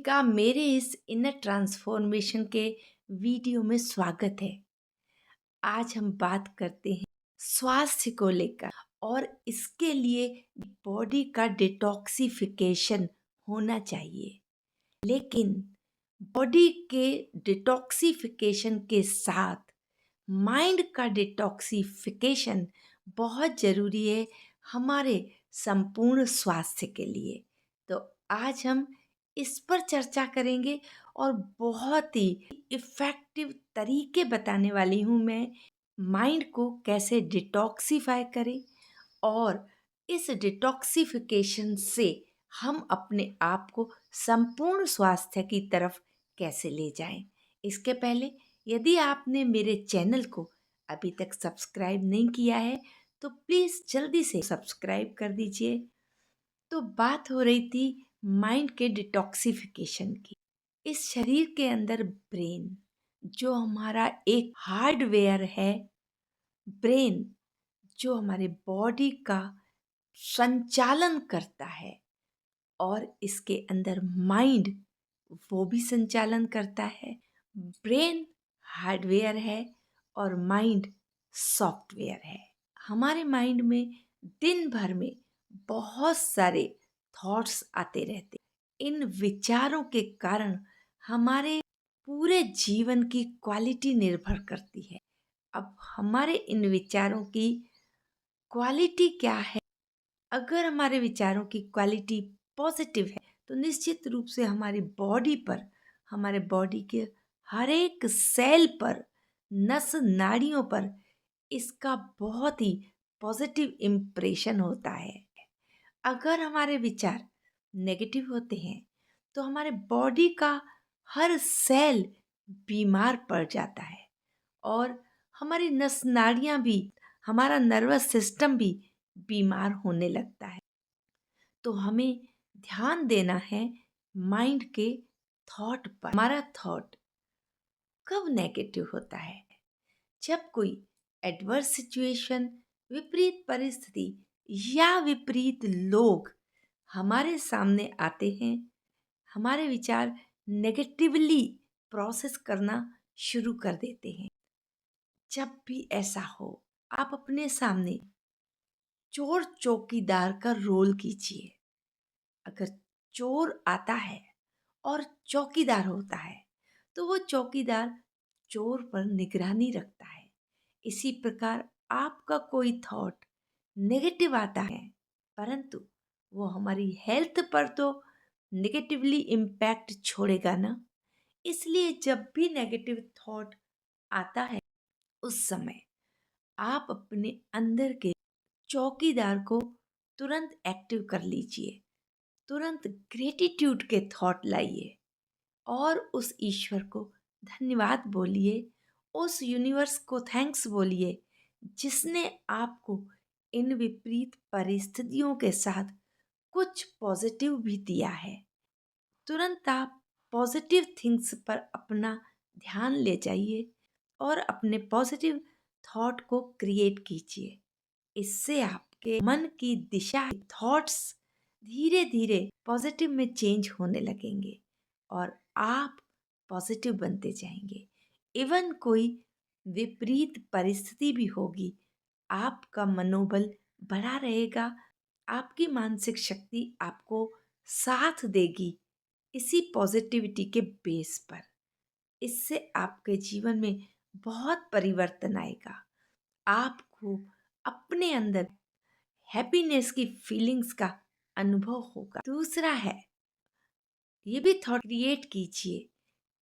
का मेरे इस इनर ट्रांसफॉर्मेशन के वीडियो में स्वागत है। आज हम बात करते हैं स्वास्थ्य को लेकर और इसके लिए बॉडी का डिटॉक्सिफिकेशन होना चाहिए। लेकिन बॉडी के डिटॉक्सिफिकेशन के साथ माइंड का डिटॉक्सिफिकेशन बहुत ज़रूरी है हमारे संपूर्ण स्वास्थ्य के लिए। तो आज हम इस पर चर्चा करेंगे और बहुत ही इफ़ेक्टिव तरीके बताने वाली हूँ मैं, माइंड को कैसे डिटॉक्सिफाई करें और इस डिटॉक्सिफिकेशन से हम अपने आप को संपूर्ण स्वास्थ्य की तरफ कैसे ले जाएं। इसके पहले यदि आपने मेरे चैनल को अभी तक सब्सक्राइब नहीं किया है तो प्लीज़ जल्दी से सब्सक्राइब कर दीजिए। तो बात हो रही थी माइंड के डिटॉक्सिफिकेशन की। इस शरीर के अंदर ब्रेन जो हमारा एक हार्डवेयर है, ब्रेन जो हमारे बॉडी का संचालन करता है और इसके अंदर माइंड वो भी संचालन करता है। ब्रेन हार्डवेयर है और माइंड सॉफ्टवेयर है। हमारे माइंड में दिन भर में बहुत सारे थॉट्स आते रहते। इन विचारों के कारण हमारे पूरे जीवन की क्वालिटी निर्भर करती है। अब हमारे इन विचारों की क्वालिटी क्या है? अगर हमारे विचारों की क्वालिटी पॉजिटिव है तो निश्चित रूप से हमारी बॉडी पर, हमारे बॉडी के हर एक सेल पर, नस नाड़ियों पर इसका बहुत ही पॉजिटिव इम्प्रेशन होता है। अगर हमारे विचार नेगेटिव होते हैं तो हमारे बॉडी का हर सेल बीमार पड़ जाता है और हमारी नस नाड़ियाँ भी, हमारा नर्वस सिस्टम भी बीमार होने लगता है। तो हमें ध्यान देना है माइंड के थॉट पर। हमारा थॉट कब नेगेटिव होता है? जब कोई एडवर्स सिचुएशन, विपरीत परिस्थिति या विपरीत लोग हमारे सामने आते हैं, हमारे विचार नेगेटिवली प्रोसेस करना शुरू कर देते हैं। जब भी ऐसा हो, आप अपने सामने चोर चौकीदार का रोल कीजिए। अगर चोर आता है और चौकीदार होता है तो वो चौकीदार चोर पर निगरानी रखता है। इसी प्रकार आपका कोई थॉट नेगेटिव आता है परंतु वो हमारी हेल्थ पर तो नेगेटिवली इम्पैक्ट छोड़ेगा ना। इसलिए जब भी नेगेटिव थॉट आता है उस समय आप अपने अंदर के चौकीदार को तुरंत एक्टिव कर लीजिए। तुरंत ग्रेटिट्यूड के थॉट लाइए और उस ईश्वर को धन्यवाद बोलिए, उस यूनिवर्स को थैंक्स बोलिए जिसने आपको इन विपरीत परिस्थितियों के साथ कुछ पॉजिटिव भी दिया है। तुरंत आप पॉजिटिव थिंग्स पर अपना ध्यान ले जाइए और अपने पॉजिटिव थॉट को क्रिएट कीजिए। इससे आपके मन की दिशा, थॉट्स धीरे धीरे पॉजिटिव में चेंज होने लगेंगे और आप पॉजिटिव बनते जाएंगे। इवन कोई विपरीत परिस्थिति भी होगी, आपका मनोबल बढ़ा रहेगा, आपकी मानसिक शक्ति आपको साथ देगी इसी पॉजिटिविटी के बेस पर। इससे आपके जीवन में बहुत परिवर्तन आएगा। आपको अपने अंदर हैप्पीनेस की फीलिंग्स का अनुभव होगा। दूसरा है, ये भी थॉट क्रिएट कीजिए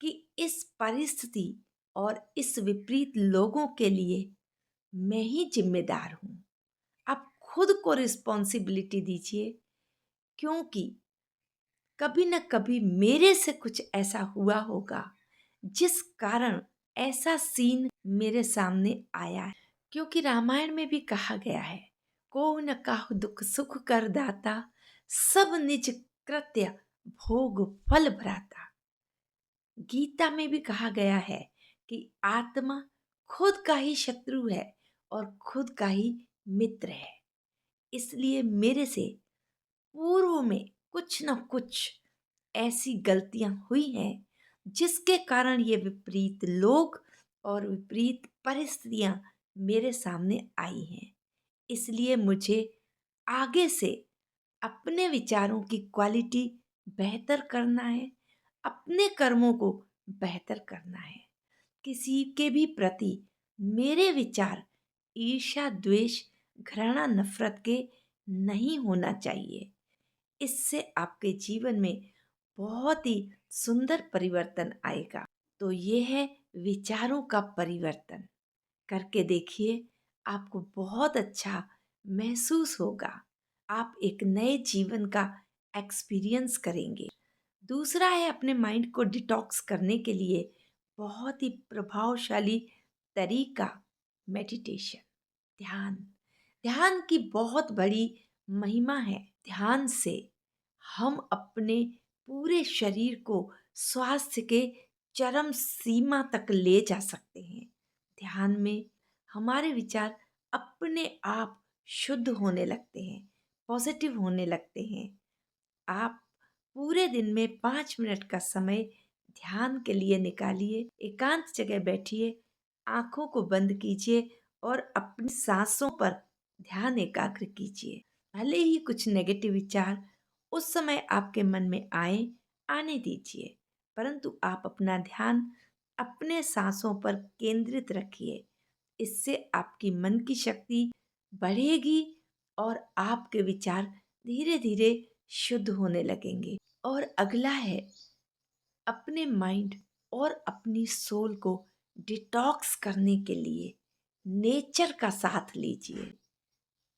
कि इस परिस्थिति और इस विपरीत लोगों के लिए मैं ही जिम्मेदार हूँ। आप खुद को रिस्पॉन्सिबिलिटी दीजिए क्योंकि कभी न कभी मेरे से कुछ ऐसा हुआ होगा जिस कारण ऐसा सीन मेरे सामने आया है। क्योंकि रामायण में भी कहा गया है, को न काहु दुख सुख कर दाता, सब निज कृत्य भोग फल भ्राता। गीता में भी कहा गया है कि आत्मा खुद का ही शत्रु है और खुद का ही मित्र है। इसलिए मेरे से पूर्व में कुछ न कुछ ऐसी गलतियां हुई हैं जिसके कारण ये विपरीत लोग और विपरीत परिस्थितियां मेरे सामने आई हैं। इसलिए मुझे आगे से अपने विचारों की क्वालिटी बेहतर करना है, अपने कर्मों को बेहतर करना है। किसी के भी प्रति मेरे विचार ईर्ष्या, द्वेष, घृणा, नफरत के नहीं होना चाहिए। इससे आपके जीवन में बहुत ही सुंदर परिवर्तन आएगा। तो ये है विचारों का परिवर्तन। करके देखिए, आपको बहुत अच्छा महसूस होगा। आप एक नए जीवन का एक्सपीरियंस करेंगे। दूसरा है अपने माइंड को डिटॉक्स करने के लिए बहुत ही प्रभावशाली तरीका मेडिटेशन, ध्यान। ध्यान की बहुत बड़ी महिमा है। ध्यान से हम अपने पूरे शरीर को स्वास्थ्य के चरम सीमा तक ले जा सकते हैं। ध्यान में हमारे विचार अपने आप शुद्ध होने लगते हैं, पॉजिटिव होने लगते हैं। आप पूरे दिन में 5 मिनट का समय ध्यान के लिए निकालिए। एकांत जगह बैठिए, आंखों को बंद कीजिए और अपनी सांसों पर ध्यान एकाग्र कीजिए। भले ही कुछ नेगेटिव विचार उस समय आपके मन में आने दीजिए, परंतु आप अपना ध्यान अपने सांसों पर केंद्रित रखिए। इससे आपकी मन की शक्ति बढ़ेगी और आपके विचार धीरे धीरे शुद्ध होने लगेंगे। और अगला है अपने माइंड और अपनी सोल को डिटॉक्स करने के लिए नेचर का साथ लीजिए।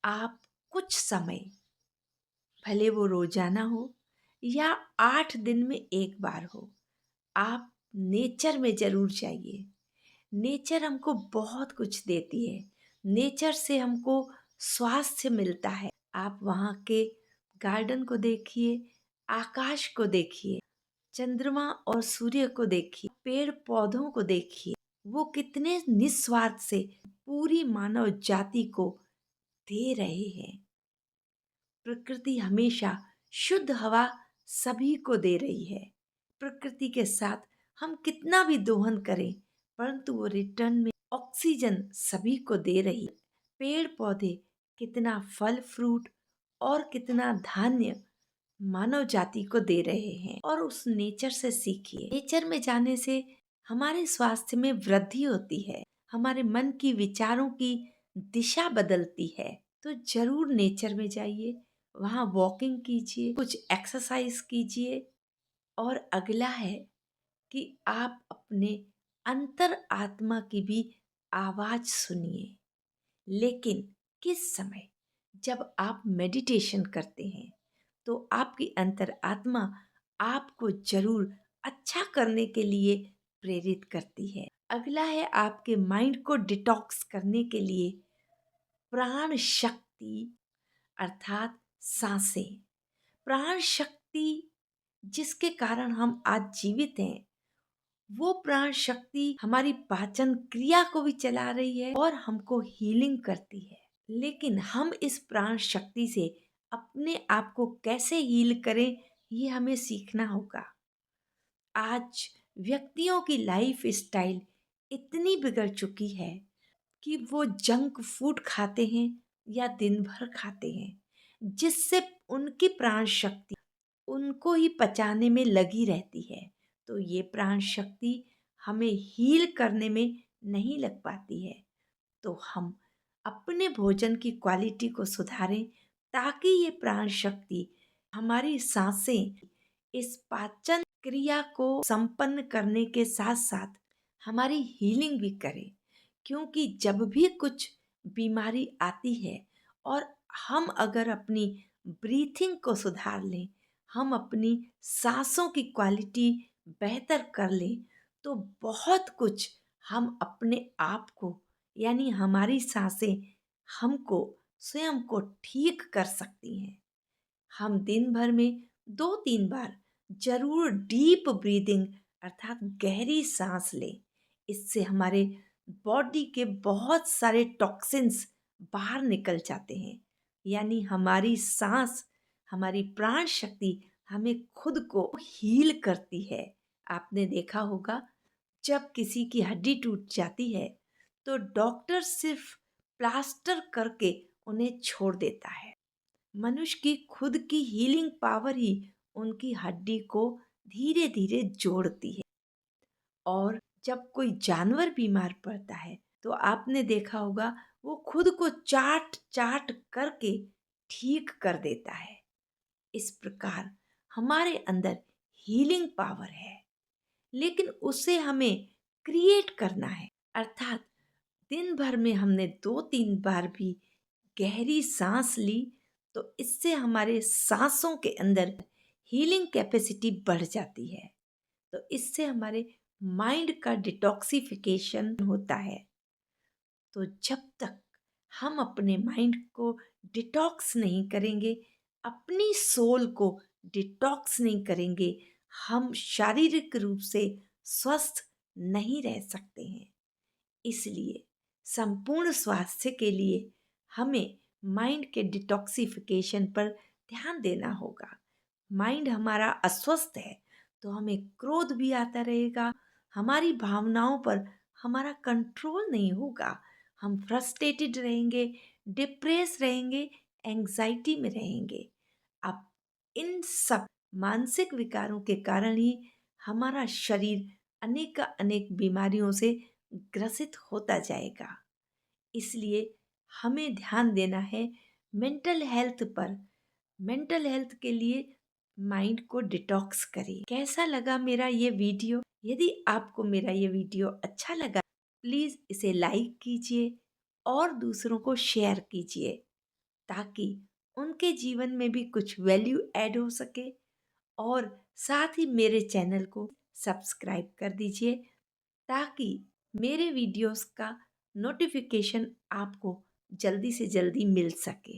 आप कुछ समय, भले वो रोजाना हो या 8 दिन में एक बार हो, आप नेचर में जरूर जाइए। नेचर हमको बहुत कुछ देती है। नेचर से हमको स्वास्थ्य मिलता है। आप वहाँ के गार्डन को देखिए, आकाश को देखिए, चंद्रमा और सूर्य को देखिए, पेड़ पौधों को देखिए। वो कितने निस्वार्थ से पूरी मानव जाति को दे रहे हैं। प्रकृति हमेशा शुद्ध हवा सभी को दे रही है। प्रकृति के साथ हम कितना भी दोहन करें, परंतु वो रिटर्न में ऑक्सीजन सभी को दे रही है। पेड़ पौधे कितना फल फ्रूट और कितना धान्य मानव जाति को दे रहे हैं। और उस नेचर से सीखिए। नेचर में जाने से हमारे स्वास्थ्य में वृद्धि होती है, हमारे मन की विचारों की दिशा बदलती है। तो जरूर नेचर में जाइए, वहाँ वॉकिंग कीजिए, कुछ एक्सरसाइज कीजिए। और अगला है कि आप अपने अंतर आत्मा की भी आवाज सुनिए। लेकिन किस समय? जब आप मेडिटेशन करते हैं तो आपकी अंतर आत्मा आपको जरूर अच्छा करने के लिए प्रेरित करती है। अगला है आपके माइंड को डिटॉक्स करने के लिए प्राण शक्ति, अर्थात सांसें। प्राण शक्ति जिसके कारण हम आज जीवित हैं, वो प्राण शक्ति हमारी पाचन क्रिया को भी चला रही है और हमको हीलिंग करती है। लेकिन हम इस प्राण शक्ति से अपने आप को कैसे हील करें, ये हमें सीखना होगा। आज व्यक्तियों की लाइफ स्टाइल इतनी बिगड़ चुकी है कि वो जंक फूड खाते हैं या दिन भर खाते हैं, जिससे उनकी प्राण शक्ति उनको ही पचाने में लगी रहती है। तो ये प्राण शक्ति हमें हील करने में नहीं लग पाती है। तो हम अपने भोजन की क्वालिटी को सुधारें ताकि ये प्राण शक्ति हमारी सांसें इस पाचन क्रिया को संपन्न करने के साथ साथ हमारी हीलिंग भी करे। क्योंकि जब भी कुछ बीमारी आती है और हम अगर अपनी ब्रीथिंग को सुधार लें, हम अपनी सांसों की क्वालिटी बेहतर कर लें, तो बहुत कुछ हम अपने आप को, यानी हमारी सांसें हमको स्वयं को ठीक कर सकती हैं। हम दिन भर में 2-3 बार जरूर डीप ब्रीदिंग अर्थात गहरी सांस लें। इससे हमारे बॉडी के बहुत सारे टॉक्सिन्स बाहर निकल जाते हैं। यानी हमारी सांस, हमारी प्राण शक्ति हमें खुद को हील करती है। आपने देखा होगा, जब किसी की हड्डी टूट जाती है तो डॉक्टर सिर्फ प्लास्टर करके उन्हें छोड़ देता है। मनुष्य की खुद की हीलिंग पावर ही उनकी हड्डी को धीरे धीरे जोड़ती है। और जब कोई जानवर बीमार पड़ता है तो आपने देखा होगा, वो खुद को चाट चाट करके ठीक कर देता है। इस प्रकार हमारे अंदर हीलिंग पावर है, लेकिन उसे हमें क्रिएट करना है। अर्थात दिन भर में हमने 2-3 बार भी गहरी सांस ली तो इससे हमारे सांसों के अंदर हीलिंग कैपेसिटी बढ़ जाती है। तो इससे हमारे माइंड का डिटॉक्सिफिकेशन होता है। तो जब तक हम अपने माइंड को डिटॉक्स नहीं करेंगे, अपनी सोल को डिटॉक्स नहीं करेंगे, हम शारीरिक रूप से स्वस्थ नहीं रह सकते हैं। इसलिए संपूर्ण स्वास्थ्य के लिए हमें माइंड के डिटॉक्सिफिकेशन पर ध्यान देना होगा। माइंड हमारा अस्वस्थ है तो हमें क्रोध भी आता रहेगा, हमारी भावनाओं पर हमारा कंट्रोल नहीं होगा, हम फ्रस्ट्रेटेड रहेंगे, डिप्रेस रहेंगे, एंजाइटी में रहेंगे। अब इन सब मानसिक विकारों के कारण ही हमारा शरीर अनेक अनेक बीमारियों से ग्रसित होता जाएगा। इसलिए हमें ध्यान देना है मेंटल हेल्थ पर। मेंटल हेल्थ के लिए माइंड को डिटॉक्स करें। कैसा लगा मेरा ये वीडियो? यदि आपको मेरा ये वीडियो अच्छा लगा, प्लीज़ इसे लाइक कीजिए और दूसरों को शेयर कीजिए, ताकि उनके जीवन में भी कुछ वैल्यू ऐड हो सके। और साथ ही मेरे चैनल को सब्सक्राइब कर दीजिए, ताकि मेरे वीडियोस का नोटिफिकेशन आपको जल्दी से जल्दी मिल सके।